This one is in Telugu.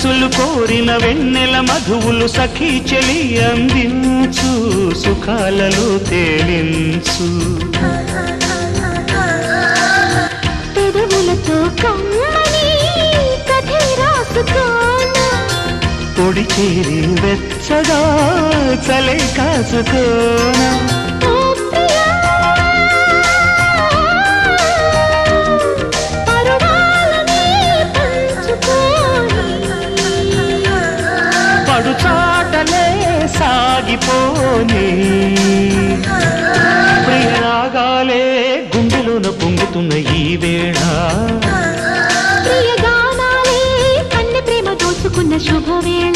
మనసులు కోరిన వెన్నెల మధువులు సఖీ చెలి అందించు, సుఖాలలో తేలించు. పెదవులతో కమ్మని కథే రాసుకోనా, పొడి చేరి వెచ్చగా చలే కాసుకోనా. పడుచాటలే సాగిపోని ప్రియరాగాలే గుండెలోన పొంగుతున్న ఈ వేళ, ప్రియ గానాలే కన్నె ప్రేమ దోచుకున్న శుభవేళ.